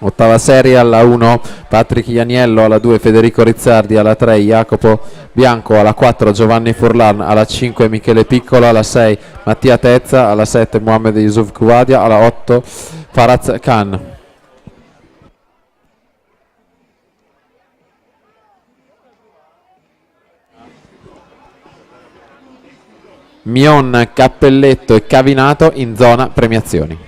Ottava serie, alla 1 Patrick Ianiello, alla 2 Federico Rizzardi, alla 3 Jacopo Bianco, alla 4 Giovanni Furlan, alla 5 Michele Piccolo, alla 6 Mattia Tezza, alla 7 Mohamed Yusuf Kouadia, alla 8 Faraz Khan. Mion, Cappelletto e Cavinato in zona premiazioni.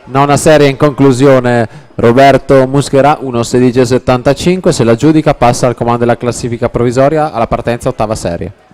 Nona serie in conclusione, Roberto Muscherà 1.16.75, se la giudica passa al comando della classifica provvisoria alla partenza ottava serie.